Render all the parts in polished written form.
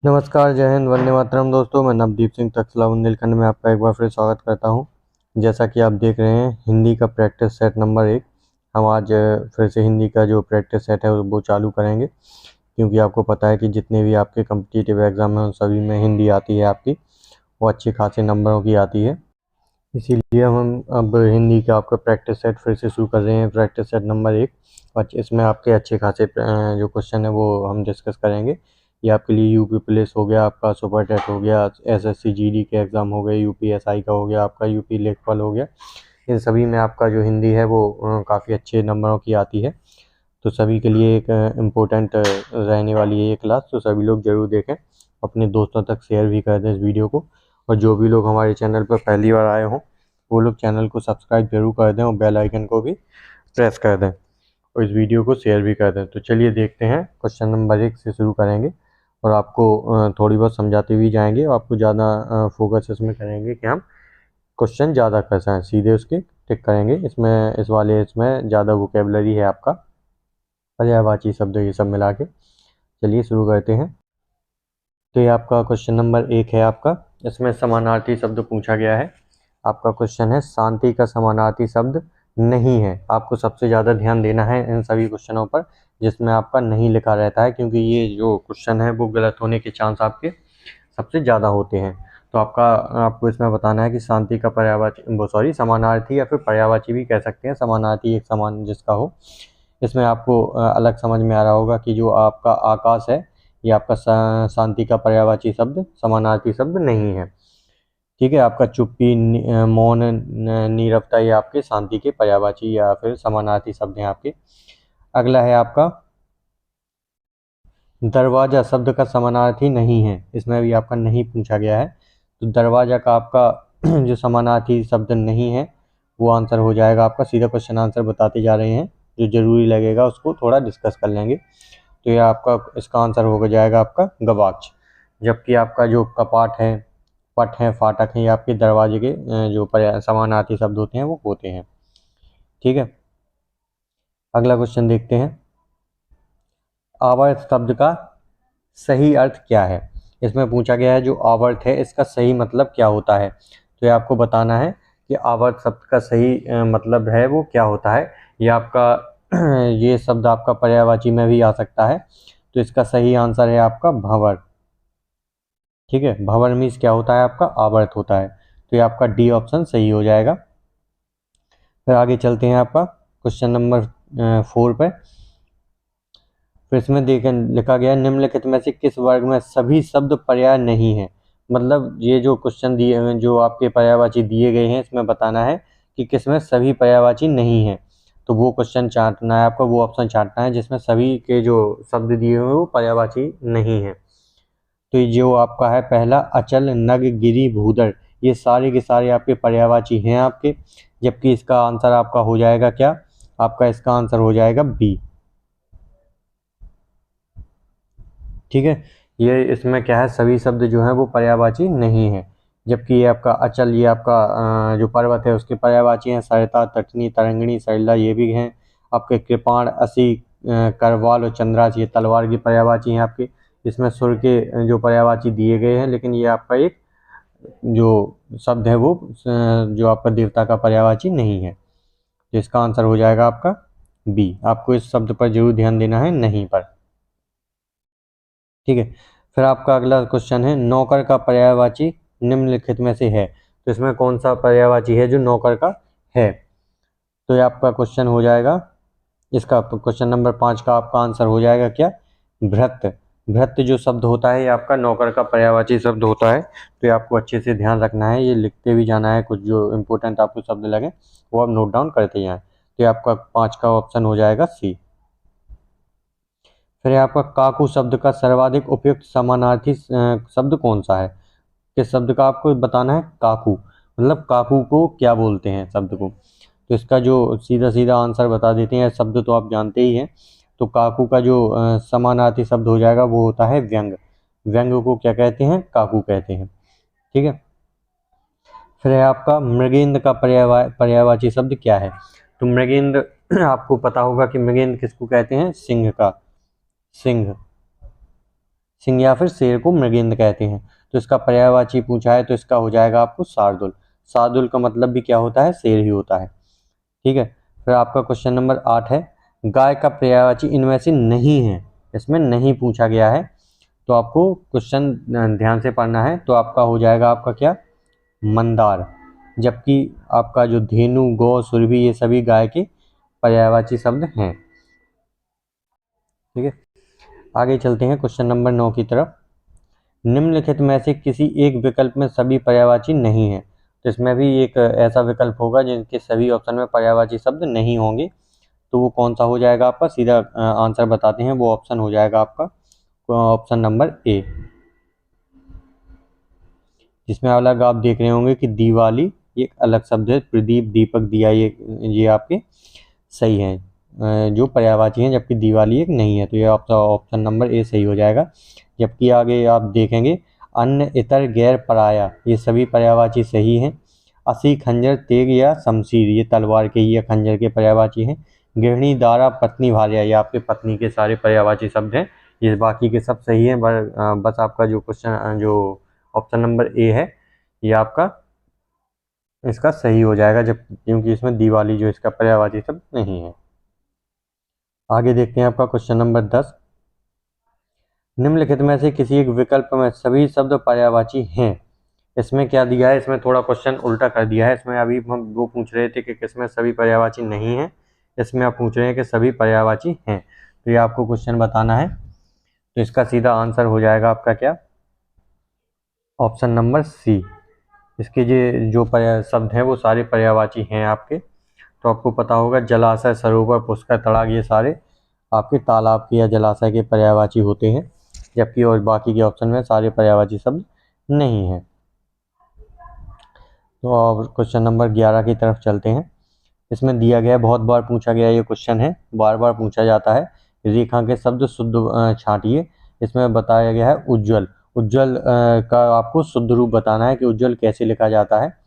नमस्कार, जय हिंद, वंदे मातरम। दोस्तों, मैं नवदीप सिंह तक्षशिला बुंदेलखंड में आपका एक बार फिर स्वागत करता हूं। जैसा कि आप देख रहे हैं, हिंदी का प्रैक्टिस सेट नंबर 1 हम आज फिर से हिंदी का जो प्रैक्टिस सेट है वो चालू करेंगे, क्योंकि आपको पता है कि जितने भी आपके कॉम्पिटिटिव एग्ज़ाम हैं उन सभी में हिंदी आती है आपकी, वो अच्छे खासे नंबरों की आती है। इसीलिए हम अब हिंदी का आपका प्रैक्टिस सेट फिर से शुरू कर रहे हैं, प्रैक्टिस सेट नंबर 1। और इसमें आपके अच्छे खासे जो क्वेश्चन है वो हम डिस्कस करेंगे। ये आपके लिए यूपी पुलिस हो गया, आपका सुपर टेट हो गया, एसएससी जीडी के एग्ज़ाम हो गए, यूपीएसआई का हो गया, आपका यूपी लेखपाल हो गया। इन सभी में आपका जो हिंदी है वो काफ़ी अच्छे नंबरों की आती है। तो सभी के लिए एक इम्पोर्टेंट रहने वाली है ये क्लास, तो सभी लोग ज़रूर देखें, अपने दोस्तों तक शेयर भी कर दें इस वीडियो को। और जो भी लोग हमारे चैनल पर पहली बार आए हों वो लोग चैनल को सब्सक्राइब जरूर कर दें और बेल आइकन को भी प्रेस कर दें और इस वीडियो को शेयर भी कर दें। तो चलिए देखते हैं, क्वेश्चन नंबर 1 से शुरू करेंगे और आपको थोड़ी बहुत समझाते हुए जाएंगे और आपको ज़्यादा फोकस इसमें करेंगे कि हम क्वेश्चन ज़्यादा कर सकें, सीधे उसके टिक करेंगे। इसमें इसमें ज़्यादा वोकेबलरी है, आपका पर्यायवाची शब्द ये सब मिला के। चलिए शुरू करते हैं। तो ये आपका क्वेश्चन नंबर 1 है आपका। इसमें समानार्थी शब्द पूछा गया है। आपका क्वेश्चन है, शांति का समानार्थी शब्द नहीं है। आपको सबसे ज़्यादा ध्यान देना है इन सभी क्वेश्चनों पर जिसमें आपका नहीं लिखा रहता है, क्योंकि ये जो क्वेश्चन है वो गलत होने के चांस आपके सबसे ज़्यादा होते हैं। तो आपको इसमें बताना है कि शांति का पर्यायवाची समानार्थी या फिर पर्यायवाची भी कह सकते हैं, समानार्थी एक समान जिसका हो। इसमें आपको अलग समझ में आ रहा होगा कि जो आपका आकाश है ये आपका शांति का पर्यायवाची शब्द, समानार्थी शब्द नहीं है। ठीक है, आपका चुप्पी, मौन, नीरवता ये आपके शांति के पर्यायवाची या फिर समानार्थी शब्द हैं आपके। अगला है आपका, दरवाजा शब्द का समानार्थी नहीं है। इसमें भी आपका नहीं पूछा गया है, तो दरवाजा का आपका जो समानार्थी शब्द नहीं है वो आंसर हो जाएगा आपका। सीधा क्वेश्चन आंसर बताते जा रहे हैं, जो जरूरी लगेगा उसको थोड़ा डिस्कस कर लेंगे। तो ये आपका इसका आंसर हो जाएगा आपका गवाक्ष। जबकि आपका जो कपाट है, पट है, फाटक है, ये आपके दरवाजे के जो समानार्थी शब्द होते हैं वो होते हैं। ठीक है, अगला क्वेश्चन देखते हैं। आवर्त शब्द का सही अर्थ क्या है। इसमें पूछा गया है जो आवर्त है इसका सही मतलब क्या होता है। तो ये आपको बताना है कि आवर्त शब्द का सही मतलब है वो क्या होता है। ये आपका ये शब्द आपका पर्यायवाची में भी आ सकता है। तो इसका सही आंसर है आपका भंवर। ठीक है, भंवर मीन्स क्या होता है, आपका आवर्त होता है। तो ये आपका डी ऑप्शन सही हो जाएगा। फिर आगे चलते हैं आपका क्वेश्चन नंबर 4 पे। फिर इसमें देखें, लिखा गया निम्नलिखित में से किस वर्ग में सभी शब्द पर्याय नहीं है। मतलब ये जो क्वेश्चन दिए हुए, जो आपके पर्यायवाची दिए गए हैं, इसमें बताना है कि किसमें सभी पर्यायवाची नहीं है। तो वो क्वेश्चन चाटना है आपको, वो ऑप्शन चाटना है जिसमें सभी के जो शब्द दिए हुए हैं वो पर्यायवाची नहीं है। तो ये जो आपका है पहला, अचल, नग, गिरी, भूदर, ये सारे के सारे आपके पर्यायवाची हैं आपके। जबकि इसका आंसर आपका हो जाएगा क्या, आपका इसका आंसर हो जाएगा बी। ठीक है, ये इसमें क्या है, सभी शब्द जो हैं वो पर्यायवाची नहीं है। जबकि ये आपका अचल, ये आपका जो पर्वत है उसके पर्यायवाची हैं सरिता, तटनी, तरंगिणी, सरिला, ये भी हैं आपके। कृपाण, असी, करवाल और चंद्रास, ये तलवार की पर्यायवाची हैं आपके। इसमें सुर के जो पर्यायवाची दिए गए हैं, लेकिन ये आपका एक जो शब्द है वो जो आपका देवता का पर्यायवाची नहीं है। तो इसका आंसर हो जाएगा आपका बी। आपको इस शब्द पर जरूर ध्यान देना है, नहीं पर। ठीक है, फिर आपका अगला क्वेश्चन है, नौकर का पर्यायवाची निम्नलिखित में से है। तो इसमें कौन सा पर्यायवाची है जो नौकर का है। तो ये आपका क्वेश्चन हो जाएगा, इसका क्वेश्चन नंबर 5 का आपका आंसर हो जाएगा क्या, भृत्य। भृत्य जो शब्द होता है ये आपका नौकर का पर्यायवाची शब्द होता है। तो ये आपको अच्छे से ध्यान रखना है, ये लिखते भी जाना है, कुछ जो इंपॉर्टेंट आपको शब्द लगे वो आप नोट डाउन करते जाएं। तो ये आपका 5 का ऑप्शन हो जाएगा सी। फिर आपका काकू शब्द का सर्वाधिक उपयुक्त समानार्थी शब्द कौन सा है। किस शब्द का आपको बताना है, काकू। मतलब काकू को क्या बोलते हैं शब्द को। तो इसका जो सीधा सीधा आंसर बता देते हैं, शब्द तो आप जानते ही हैं। तो काकू का जो समानार्थी शब्द हो जाएगा वो होता है व्यंग। व्यंग को क्या कहते हैं, काकू कहते हैं। ठीक है, फिर है आपका मृगेंद्र का पर्यायवाची शब्द क्या है। तो मृगेंद्र आपको पता होगा कि मृगेंद्र किसको कहते हैं, सिंह का। सिंह, सिंह या फिर शेर को मृगेंद्र कहते हैं। तो इसका पर्यायवाची पूछा है तो इसका हो जाएगा आपको शार्दुल। शार्दुल का मतलब भी क्या होता है, शेर ही होता है। ठीक है, फिर आपका क्वेश्चन नंबर 8 है, गाय का पर्यायवाची इनमें से नहीं है, इसमें नहीं पूछा गया है, तो आपको क्वेश्चन ध्यान से पढ़ना है। तो आपका हो जाएगा आपका क्या, मंदार। जबकि आपका जो धेनु, गौ, सुरभि ये सभी गाय के पर्यायवाची शब्द हैं। ठीक है, आगे चलते हैं क्वेश्चन नंबर 9 की तरफ। निम्नलिखित में से किसी एक विकल्प में सभी पर्यायवाची नहीं है। तो इसमें भी एक ऐसा विकल्प होगा जिनके सभी ऑप्शन में पर्यायवाची शब्द नहीं होंगे, तो वो कौन सा हो जाएगा आपका, सीधा आंसर बताते हैं, वो ऑप्शन हो जाएगा आपका ऑप्शन नंबर ए, जिसमें अलग आप देख रहे होंगे कि दिवाली एक अलग शब्द है, प्रदीप, दीपक, दिया, ये आपके सही हैं जो पर्यायवाची हैं, जबकि दिवाली एक नहीं है, तो ये आपका ऑप्शन नंबर ए सही हो जाएगा। जबकि आगे आप देखेंगे अन्य, इतर, गैर, पराया ये सभी पर्यायवाची सही हैं। असी, खंजर, तेग या शमशीर ये तलवार के या खंजर के पर्यायवाची हैं। गृहिणी, दारा, पत्नी, भार्या ये आपके पत्नी के सारे पर्यायवाची शब्द हैं। ये बाकी के सब सही हैं, बस आपका जो क्वेश्चन जो ऑप्शन नंबर ए है ये आपका इसका सही हो जाएगा, जब क्योंकि इसमें दिवाली जो इसका पर्यायवाची शब्द नहीं है। आगे देखते हैं आपका क्वेश्चन नंबर 10। निम्नलिखित में से किसी एक विकल्प में सभी शब्द पर्यायवाची हैं। इसमें क्या दिया है, इसमें थोड़ा क्वेश्चन उल्टा कर दिया है। इसमें अभी हम वो पूछ रहे थे कि किसमें सभी पर्यायवाची नहीं है, इसमें आप पूछ रहे हैं कि सभी पर्यायवाची हैं। तो ये आपको क्वेश्चन बताना है, तो इसका सीधा आंसर हो जाएगा आपका क्या, ऑप्शन नंबर सी। इसके जो शब्द हैं वो सारे पर्यायवाची हैं आपके। तो आपको पता होगा जलाशय, सरोवर, पुष्कर, तड़ाग ये सारे आपके तालाब के या जलाशय के पर्यायवाची होते हैं, जबकि और बाकी के ऑप्शन में सारे पर्यायवाची शब्द नहीं हैं। तो अब क्वेश्चन नंबर 11 की तरफ चलते हैं। इसमें दिया गया है, बहुत बार पूछा गया ये क्वेश्चन है, बार बार पूछा जाता है, रेखा के शब्द शुद्ध छांटिए। इसमें बताया गया है उज्ज्वल। उज्ज्वल का आपको शुद्ध रूप बताना है कि उज्ज्वल कैसे लिखा जाता है।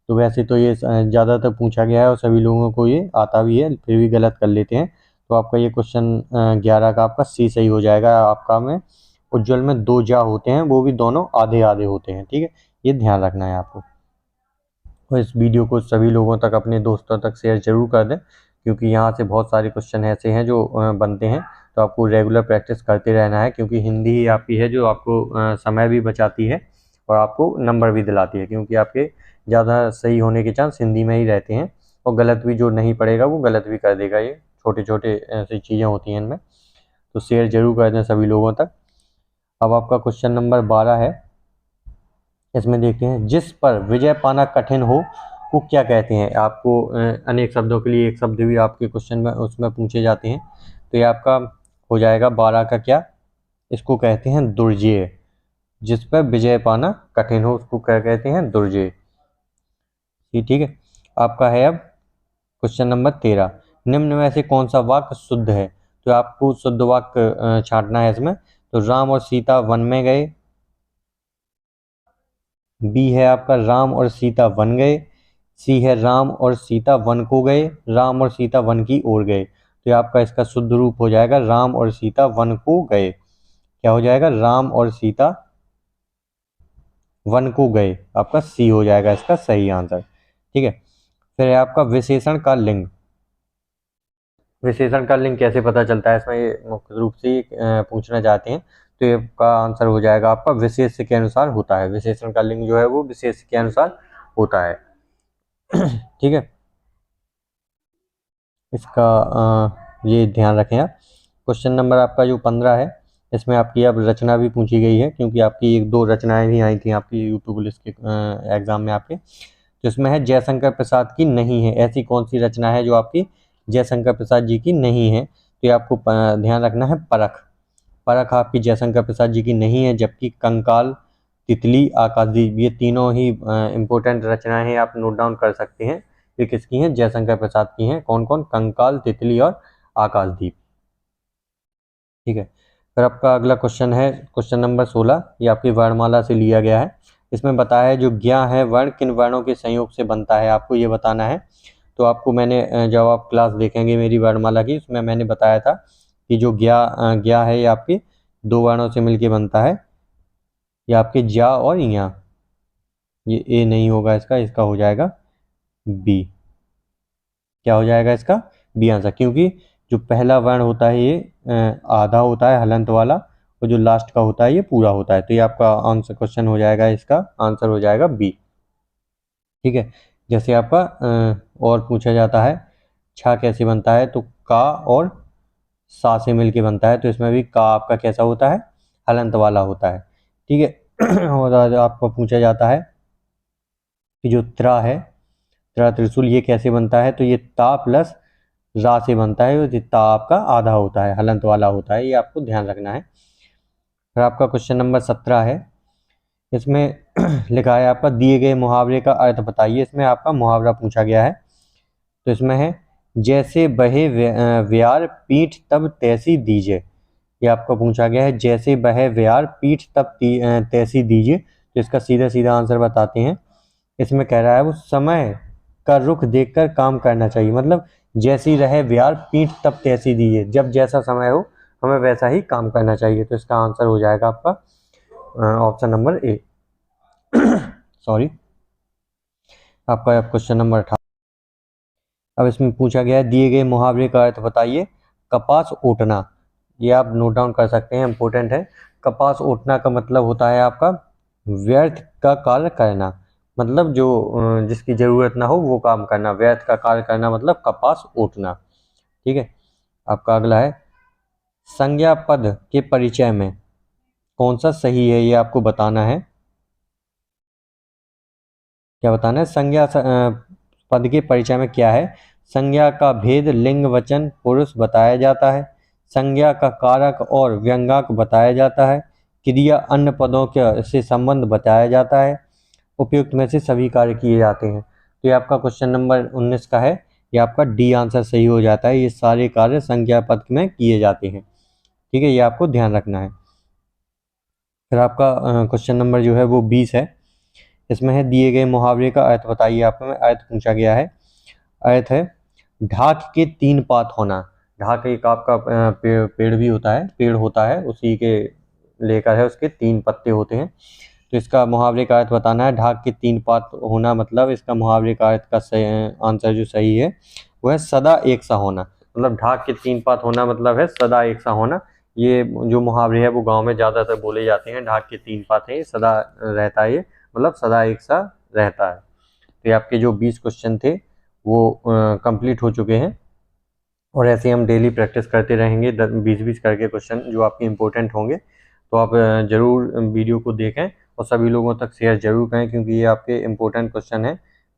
तो वैसे तो ये ज़्यादातर पूछा गया है और सभी लोगों को ये आता भी है, फिर भी गलत कर लेते हैं। तो आपका ये क्वेश्चन 11 का आपका सी सही हो जाएगा। आपका में उज्ज्वल में दो जा होते हैं, वो भी दोनों आधे आधे होते हैं। ठीक है, ये ध्यान रखना है आपको। और इस वीडियो को सभी लोगों तक, अपने दोस्तों तक शेयर जरूर कर दें, क्योंकि यहाँ से बहुत सारे क्वेश्चन ऐसे हैं जो बनते हैं। तो आपको रेगुलर प्रैक्टिस करते रहना है, क्योंकि हिंदी ही आपकी है जो आपको समय भी बचाती है और आपको नंबर भी दिलाती है, क्योंकि आपके ज़्यादा सही होने के चांस हिंदी में ही रहते हैं। और गलत भी जो नहीं पढ़ेगा वो गलत भी कर देगा, ये छोटे छोटे ऐसी चीज़ें होती हैं इनमें। तो शेयर जरूर कर दें सभी लोगों तक। अब आपका क्वेश्चन नंबर 12 है। इसमें देखते हैं, जिस पर विजय पाना कठिन हो वो क्या कहते हैं। आपको अनेक शब्दों के लिए एक शब्द भी आपके क्वेश्चन में उसमें पूछे जाते हैं। तो ये आपका हो जाएगा 12 का क्या, इसको कहते हैं दुर्जेय। जिस पर विजय पाना कठिन हो उसको क्या कहते हैं, दुर्जेय। ठीक है, आपका है अब क्वेश्चन नंबर 13। निम्न में से कौन सा वाक्य शुद्ध है। तो आपको शुद्ध वाक्य छांटना है इसमें। तो राम और सीता वन में गए, बी है आपका राम और सीता वन गए। सी है राम और सीता वन को गए, राम और सीता वन की ओर गए। तो ये आपका इसका शुद्ध रूप हो जाएगा राम और सीता वन को गए। क्या हो जाएगा, राम और सीता वन को गए। आपका सी हो जाएगा इसका सही आंसर। ठीक है, फिर है आपका विशेषण का लिंग। विशेषण का लिंग कैसे पता चलता है, इसमें ये मुख्य रूप से पूछना चाहते हैं। तो ये का आंसर हो जाएगा आपका विशेष के अनुसार होता है। विशेषण का लिंग जो है वो विशेष के अनुसार होता है। ठीक है, इसका ये ध्यान रखें आप। क्वेश्चन नंबर आपका जो 15 है, इसमें आपकी अब रचना भी पूछी गई है, क्योंकि आपकी एक दो रचनाएं भी आई थी आपकी यूपी पुलिस के एग्जाम में आपके। तो इसमें है जयशंकर प्रसाद की नहीं है। ऐसी कौन सी रचना है जो आपकी जयशंकर प्रसाद जी की नहीं है। तो ये आपको ध्यान रखना है परख। परख आपकी जयशंकर प्रसाद जी की नहीं है, जबकि कंकाल, तितली, आकाशदीप ये तीनों ही इम्पोर्टेंट रचनाएं हैं, आप नोट डाउन कर सकते हैं। ये किसकी हैं, जयशंकर प्रसाद की हैं। कौन कौन, कंकाल, तितली और आकाशदीप। ठीक है, फिर आपका अगला क्वेश्चन है क्वेश्चन नंबर 16। ये आपकी वर्णमाला से लिया गया है। इसमें बताया है जो ज्ञा है वर्ण किन वर्णों के संयोग से बनता है, आपको ये बताना है। तो आपको मैंने जब आप क्लास देखेंगे मेरी वर्णमाला की, उसमें मैंने बताया था कि जो ज्ञा है ये आपकी दो वर्णों से मिलके बनता है, ये आपके जा और या। ये ए नहीं होगा इसका, इसका हो जाएगा बी। क्या हो जाएगा इसका? बी आंसर, क्योंकि जो पहला वर्ण होता है ये आधा होता है हलंत वाला, और जो लास्ट का होता है ये पूरा होता है। तो ये आपका आंसर क्वेश्चन हो जाएगा, इसका आंसर हो जाएगा बी। ठीक है। जैसे आपका और पूछा जाता है छा कैसे बनता है, तो का और सा से मिलके बनता है, तो इसमें भी का आपका कैसा होता है? हलंत वाला होता है। ठीक है। और आज आपको पूछा जाता है कि जो त्रा है, त्रा त्रिशूल, ये कैसे बनता है, तो ये ता प्लस रा से बनता है, और ता आपका आधा होता है, हलंत वाला होता है, ये आपको ध्यान रखना है। फिर आपका क्वेश्चन नंबर 17 है, इसमें लिखा है आपका दिए गए मुहावरे का अर्थ बताइए। इसमें आपका मुहावरा पूछा गया है, तो इसमें है जैसे बहे व्यार पीठ तब तैसी दीजिए। ये आपको पूछा गया है, जैसे बहे व्यार पीठ तब तैसी दीजिए। तो इसका सीधा सीधा आंसर बताते हैं। इसमें कह रहा है वो समय का रुख देखकर काम करना चाहिए, मतलब जैसी रहे व्यार पीठ तब तैसी दीजिए, जब जैसा समय हो हमें वैसा ही काम करना चाहिए। तो इसका आंसर हो जाएगा आपका ऑप्शन नंबर ए। सॉरी, आपका क्वेश्चन नंबर 18। अब इसमें पूछा गया है दिए गए मुहावरे का अर्थ बताइए। कपास ओटना, ये आप नोट डाउन कर सकते हैं, इंपॉर्टेंट है। कपास ओटना का मतलब होता है आपका व्यर्थ का कार्य करना, मतलब जो जिसकी जरूरत ना हो वो काम करना। व्यर्थ का कार्य करना मतलब कपास ओटना। ठीक है। आपका अगला है संज्ञा पद के परिचय में कौन सा सही है, ये आपको बताना है। क्या बताना है? संज्ञा पद के परिचय में क्या है? संज्ञा का भेद लिंग वचन पुरुष बताया जाता है। संज्ञा का कारक और व्यंग्यार्थ बताया जाता है। क्रिया अन्य पदों के से संबंध बताया जाता है। उपयुक्त में से सभी कार्य किए जाते हैं। तो ये आपका क्वेश्चन नंबर 19 का है, ये आपका डी आंसर सही हो जाता है। ये सारे कार्य संज्ञा पद में किए जाते हैं। ठीक है, ये आपको ध्यान रखना है। फिर आपका क्वेश्चन नंबर जो है वो 20 है। इसमें है दिए गए मुहावरे का अर्थ बताइए। आपको में अर्थ पूछा गया है। अर्थ है ढाक के 3 पात होना। ढाक एक आपका पेड़ भी होता है, पेड़ होता है, उसी के लेकर है, उसके 3 पत्ते होते हैं। तो इसका मुहावरे का अर्थ बताना है। ढाक के 3 पात होना मतलब इसका मुहावरे का अर्थ का आंसर जो सही है वो है सदा एक सा होना। मतलब ढाक के 3 पात होना मतलब है सदा एक सा होना। ये जो मुहावरे है वो गांव में ज़्यादातर बोले जाते हैं। ढाक के 3 पात है, सदा रहता है, ये मतलब सदा एक सा रहता है। तो ये आपके जो 20 क्वेश्चन थे वो कंप्लीट हो चुके हैं, और ऐसे हम डेली प्रैक्टिस करते रहेंगे 20-20 करके क्वेश्चन जो आपके इंपॉर्टेंट होंगे। तो आप ज़रूर वीडियो को देखें और सभी लोगों तक शेयर जरूर करें, क्योंकि ये आपके इंपॉर्टेंट क्वेश्चन है।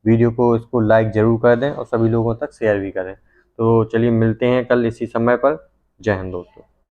वीडियो को इसको लाइक ज़रूर कर दें और सभी लोगों तक शेयर भी करें। तो चलिए मिलते हैं कल इसी समय पर। जय हिंद दोस्तों।